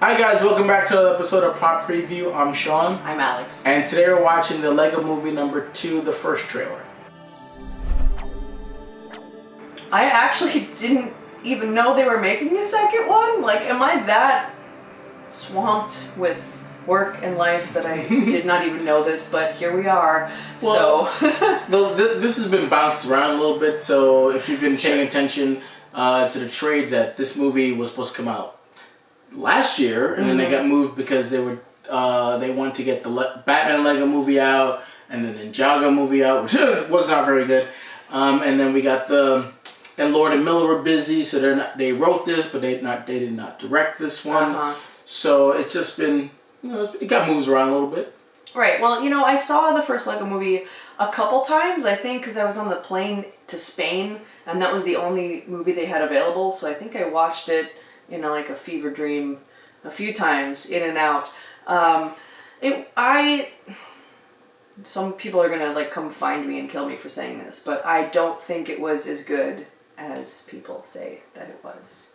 Hi guys, welcome back to another episode of Pop Preview. I'm Sean. I'm Alex. And today we're watching the Lego Movie number 2, the first trailer. I actually didn't even know they were making a second one. Like, am I that swamped with work and life that I did not even know this, but here we are. Well, this has been bounced around a little bit, so if you've been paying attention to the trades, that this movie was supposed to come out last year, and then they got moved because they wanted to get the Batman Lego movie out, and then the Ninjago movie out, which was not very good. And then we got and Lord and Miller were busy, so they wrote this, but they did not direct this one. So it's just been, it got moved around a little bit. Right. Well, I saw the first Lego movie a couple times, I think, because I was on the plane to Spain, and that was the only movie they had available. So I think I watched it in like a fever dream a few times, in and out. Some people are gonna like come find me and kill me for saying this, but I don't think it was as good as people say that it was.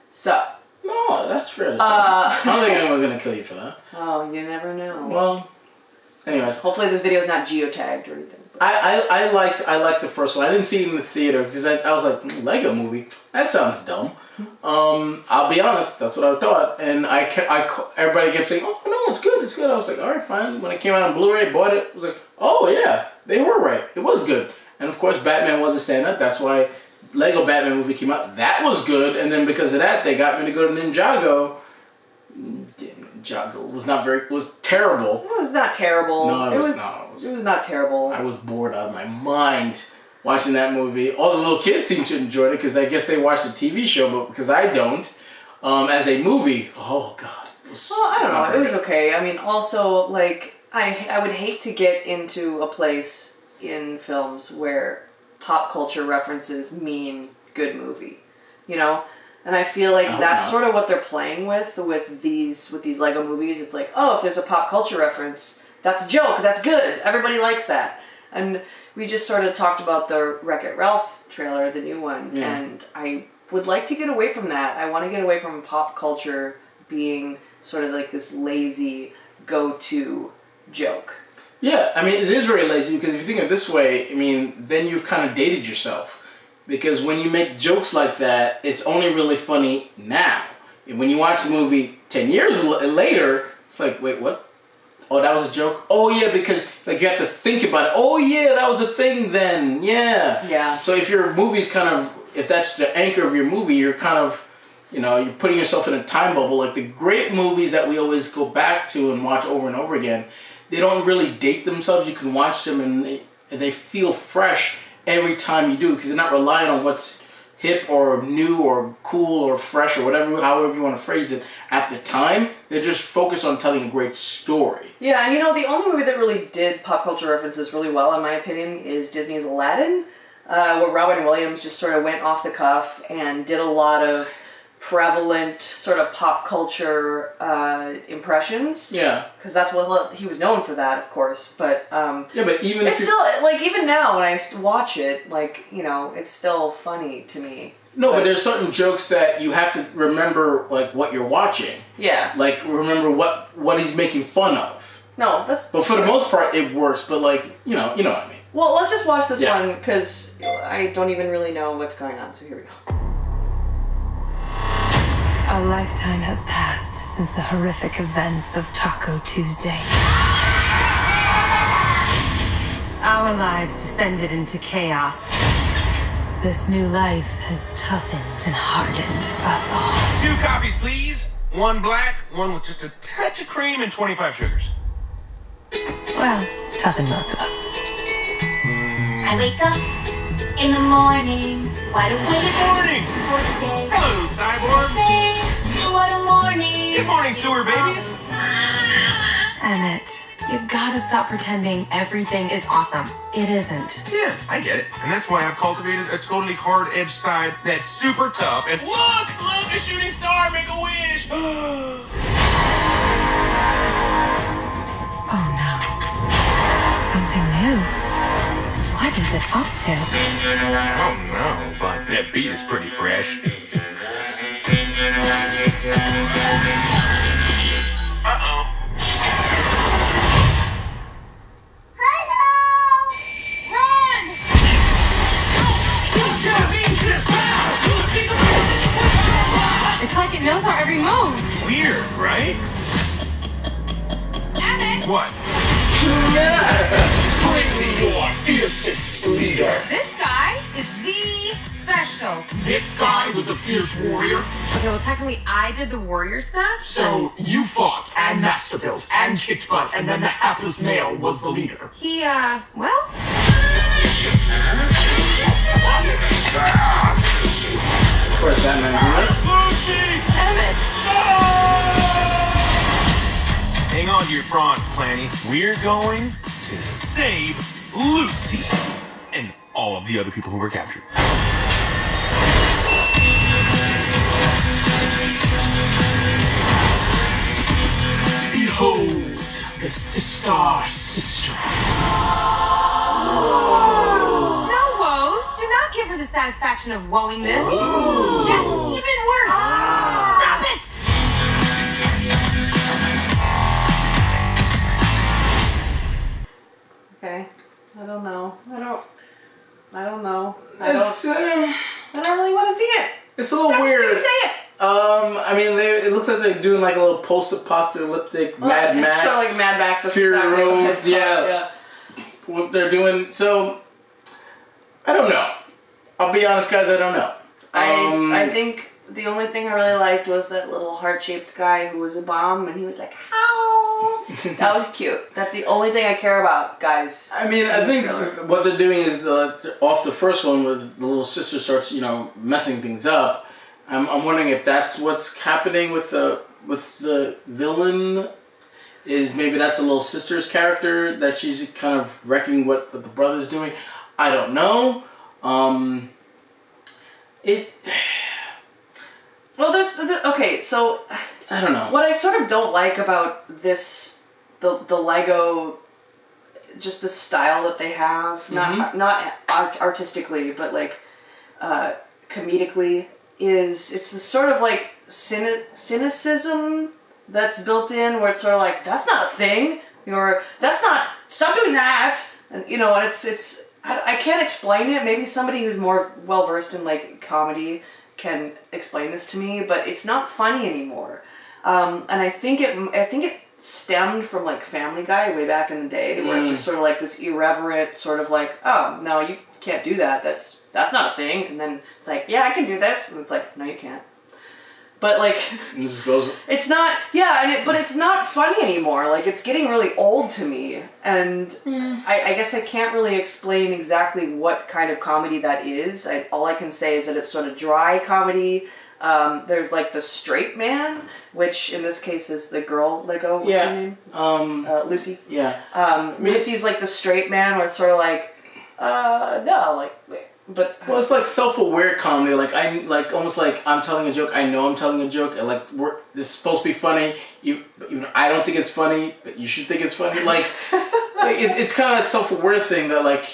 So. No, that's fair to say. I don't think anyone's gonna kill you for that. Oh, you never know. Well, anyways. Hopefully this video is not geotagged or anything. I liked the first one. I didn't see it in the theater because I was like, Lego movie? That sounds dumb. I'll be honest, that's what I thought. And everybody kept saying, oh no, it's good. I was like, alright, fine. When it came out on Blu-ray, bought it. I was like, oh yeah, they were right. It was good. And of course, Batman was a stand-up. That's why Lego Batman movie came out. That was good. And then because of that, they got me to go to Ninjago. Ninjago was terrible. It was not terrible. No, it was not. It was not terrible. I was bored out of my mind watching that movie. All the little kids seem to enjoy it because I guess they watch the TV show, but because I don't, as a movie, oh god. I don't know. It was okay. I mean, also, like, I would hate to get into a place in films where pop culture references mean good movie, And I feel like that's sort of what they're playing with these Lego movies. It's like, oh, if there's a pop culture reference, that's a joke, that's good, everybody likes that. And we just sort of talked about the Wreck-It Ralph trailer, the new one, and I would like to get away from that. I want to get away from pop culture being sort of like this lazy go-to joke. Yeah, I mean, it is very lazy because if you think of it this way, I mean, then you've kind of dated yourself. Because when you make jokes like that, it's only really funny now. When you watch the movie 10 years later, it's like, wait, what? Oh, that was a joke? Oh, yeah, because like you have to think about it. Oh, yeah, that was a thing then. Yeah. Yeah. So if your movie's if that's the anchor of your movie, you're kind of, you're putting yourself in a time bubble. Like the great movies that we always go back to and watch over and over again, they don't really date themselves. You can watch them and they feel fresh every time you do because they're not relying on what's hip or new or cool or fresh or whatever, however you want to phrase it at the time. They're just focused on telling a great story. Yeah, and the only movie that really did pop culture references really well, in my opinion, is Disney's Aladdin, where Robin Williams just sort of went off the cuff and did a lot of prevalent sort of pop culture impressions. Yeah. Because that's what he was known for, that, of course. But but even it's still like even now when I watch it, like it's still funny to me. No, but there's certain jokes that you have to remember, like what you're watching. Yeah. Like remember what he's making fun of. No, that's. But for the most part, it works. But like you know what I mean. Well, let's just watch this one because I don't even really know what's going on. So here we go. A lifetime has passed since the horrific events of Taco Tuesday. Our lives descended into chaos. This new life has toughened and hardened us all. 2 coffees, please. 1 black, 1 with just a touch of cream and 25 sugars. Well, toughened most of us. I wake up in the morning, wide awake. Good morning. For the day. Hello, cyborgs. Say, what a morning. Good morning, sewer babies. Emmett, you've got to stop pretending everything is awesome. It isn't. Yeah, I get it. And that's why I've cultivated a totally hard-edged side that's super tough. And look, the shooting star, make a wish. Oh no. Something new. What is it up to? I don't know, but that beat is pretty fresh. weird, right? Emmett! What? Bring me your fiercest leader. This guy is the special. This guy was a fierce warrior. Okay, well, technically, I did the warrior stuff. So you fought and master built and kicked butt, and then the hapless male was the leader. He, well... Of course, that man's Lucy! Emmett! Hang on to your prawns, Planny. We're going to save Lucy and all of the other people who were captured. Behold, the sister. No woes! Do not give her the satisfaction of woeing this. That's even worse! Stop it! Okay. I don't know. I don't know. I It's, don't really want to see it. it's a little I'm just weird. gonna say it. I mean, it looks like they're doing like a little post-apocalyptic Mad Max. It's sort of like Mad Max. That's Fury exactly what I Road, thought, yeah. What they're doing. So, I don't know. I'll be honest, guys, I don't know. I think the only thing I really liked was that little heart-shaped guy who was a bomb, and he was like, "How?" That was cute. That's the only thing I care about, guys. I mean, I think Trailer. what they're doing is off the first one where the little sister starts, messing things up. I'm wondering if that's what's happening with the villain. Is maybe that's a little sister's character that she's kind of wrecking what the brother's doing. I don't know. Well, okay, so I don't know. what I sort of don't like about this, the Lego, just the style that they have, not artistically, but like comedically, is it's the sort of like cynicism that's built in, where it's sort of like, that's not a thing, or that's not, stop doing that, and it's I can't explain it. Maybe somebody who's more well versed in like comedy can explain this to me, but it's not funny anymore. And I think it stemmed from like Family Guy way back in the day, where it's just sort of like this irreverent sort of like, oh no, you can't do that. That's not a thing. And then like, yeah, I can do this, and it's like, no, you can't. But like, It just goes. it's not, yeah, but it's not funny anymore. Like, it's getting really old to me, and I guess I can't really explain exactly what kind of comedy that is. All I can say is that it's sort of dry comedy. There's like the straight man, which in this case is the girl Lego. What's her name? Lucy. Yeah. Lucy's like the straight man, where it's sort of like, no, like. But Well, it's like self-aware comedy. Like almost like I'm telling a joke. I know I'm telling a joke. And like this is supposed to be funny. Even I don't think it's funny, but you should think it's funny. Like it's kind of that self-aware thing that like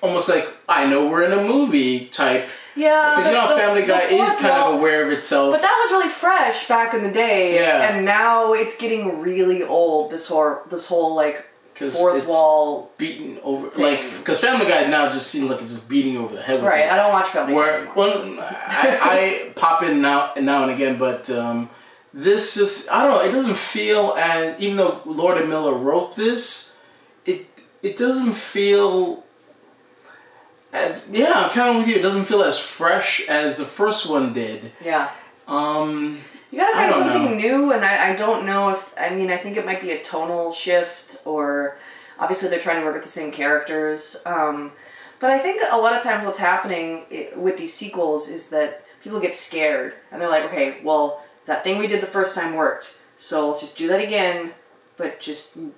almost like I know we're in a movie type. yeah, Because how Family Guy is kind of aware of itself. But that was really fresh back in the day, Yeah. and now it's getting really old. This whole like fourth it's wall beaten over, thing. like because Family Guy now just seems like it's just beating over the head with Right, it. I don't watch Family Guy Where anymore. well, I pop in now and again, but this just I don't know. It doesn't feel as, even though Lord and Miller wrote this, it doesn't feel as, yeah, I'm kind of with you. It doesn't feel as fresh as the first one did. Yeah. You gotta I find don't something know. new, and I don't know if, I mean, I think it might be a tonal shift, or obviously they're trying to work with the same characters. But I think a lot of times what's happening with these sequels is that people get scared, and they're like, okay, well, that thing we did the first time worked, so let's just do that again, but just, a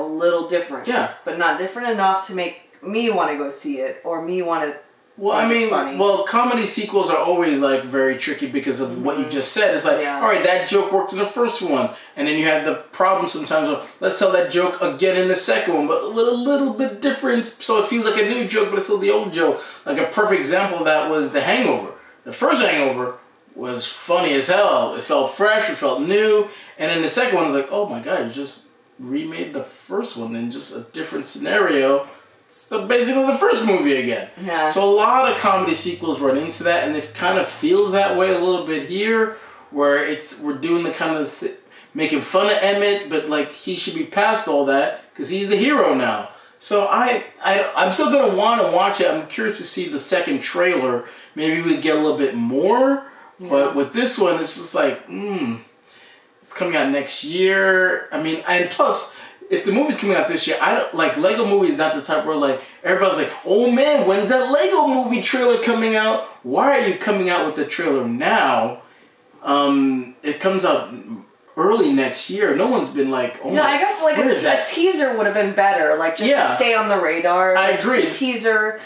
little different. Yeah. But not different enough to make me want to go see it, or me want to. Well, Like, I it's mean, funny. comedy sequels are always like very tricky because of what you just said. It's like, Yeah. all right, that joke worked in the first one, and then you have the problem sometimes of let's tell that joke again in the second one, but a little bit different, so it feels like a new joke, but it's still the old joke. Like a perfect example of that was The Hangover. The first Hangover was funny as hell. It felt fresh, it felt new, and then the second one was like, oh my god, you just remade the first one in just a different scenario. It's basically the first movie again. Yeah. So a lot of comedy sequels run into that, and it kind of feels that way a little bit here, where we're doing the kind of making fun of Emmett, but like he should be past all that because he's the hero now. So I'm still gonna want to watch it. I'm curious to see the second trailer. Maybe we get a little bit more. Yeah. But with this one, it's just like, it's coming out next year. I mean, and plus, if the movie's coming out this year, I don't like Lego movie is not the type where like everybody's like, oh man, when's that Lego movie trailer coming out? Why are you coming out with a trailer now? It comes out early next year. No one's been like, oh, yeah, I guess like a teaser would have been better, like just to stay on the radar. I agree. Just a teaser,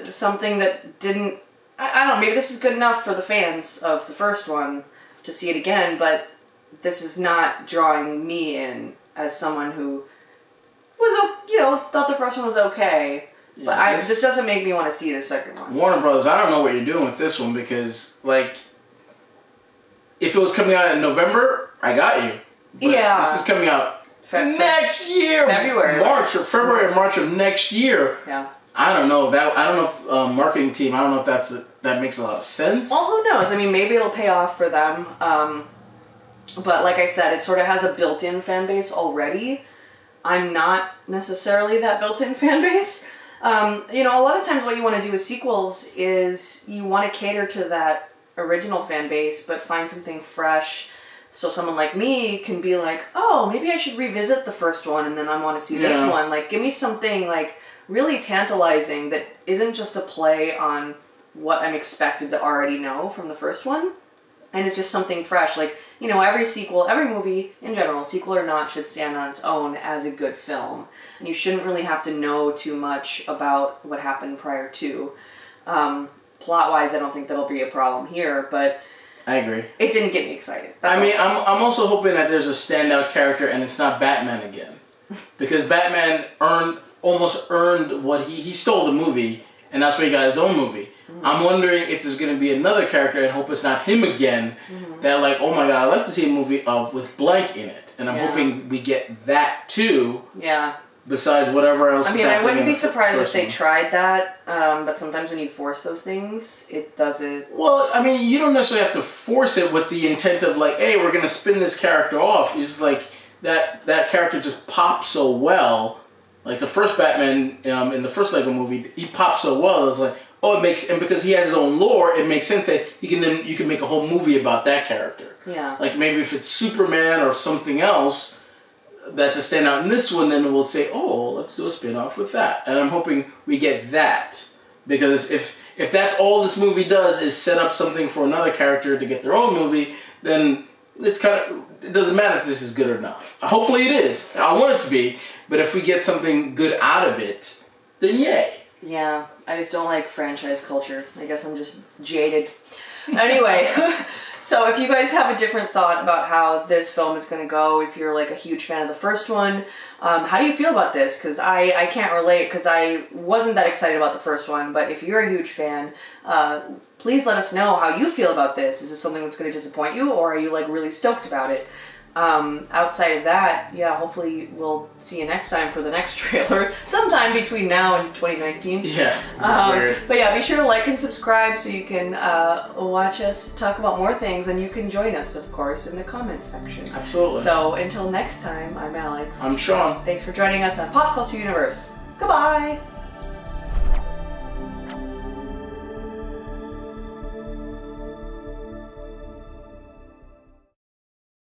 something that didn't. I don't know. Maybe this is good enough for the fans of the first one to see it again, but this is not drawing me in as someone who was, thought the first one was okay. Yeah, but this doesn't make me want to see the second one. Warner Brothers, I don't know what you're doing with this one because, like, if it was coming out in November, I got you. But yeah. This is coming out next year. February or March of next year. Yeah. I don't know. I don't know if marketing team, I don't know if that makes a lot of sense. Well, who knows? I mean, maybe it'll pay off for them. But like I said, it sort of has a built-in fan base already. I'm not necessarily that built-in fan base. A lot of times what you want to do with sequels is you want to cater to that original fan base, but find something fresh. So someone like me can be like, oh, maybe I should revisit the first one and then I want to see this one. Like, give me something like really tantalizing that isn't just a play on what I'm expected to already know from the first one. And it's just something fresh. Like, every sequel, every movie in general, sequel or not, should stand on its own as a good film. And you shouldn't really have to know too much about what happened prior to. Plot-wise, I don't think that'll be a problem here, but I agree. It didn't get me excited. I'm also hoping that there's a standout character and it's not Batman again. Because Batman almost earned what he stole the movie, and that's why he got his own movie. Mm-hmm. I'm wondering if there's going to be another character, and hope it's not him again, that like, oh my god, I'd like to see a movie with blank in it. And I'm hoping we get that too. Yeah. Besides whatever else. I mean, I wouldn't be surprised if they tried that, but sometimes when you force those things, it doesn't. Well, I mean, you don't necessarily have to force it with the intent of like, hey, we're going to spin this character off. It's just like that character just pops so well. Like the first Batman in the first Lego movie, he pops so well. It's like, and because he has his own lore, it makes sense that you can make a whole movie about that character. Yeah. Like maybe if it's Superman or something else that's a standout in this one, then we'll say, oh, let's do a spin-off with that. And I'm hoping we get that. Because if that's all this movie does is set up something for another character to get their own movie, then it doesn't matter if this is good or not. Hopefully it is. I want it to be. But if we get something good out of it, then yay. Yeah, I just don't like franchise culture. I guess I'm just jaded. Anyway, so if you guys have a different thought about how this film is going to go, if you're like a huge fan of the first one, how do you feel about this? Because I can't relate because I wasn't that excited about the first one. But if you're a huge fan, please let us know how you feel about this. Is this something that's going to disappoint you, or are you like really stoked about it? Outside of that, yeah, hopefully we'll see you next time for the next trailer, sometime between now and 2019. Yeah, weird. But yeah, be sure to like and subscribe so you can watch us talk about more things, and you can join us, of course, in the comments section. Absolutely. So until next time, I'm Alex. I'm Sean. Thanks for joining us on Pop Culture Universe. Goodbye!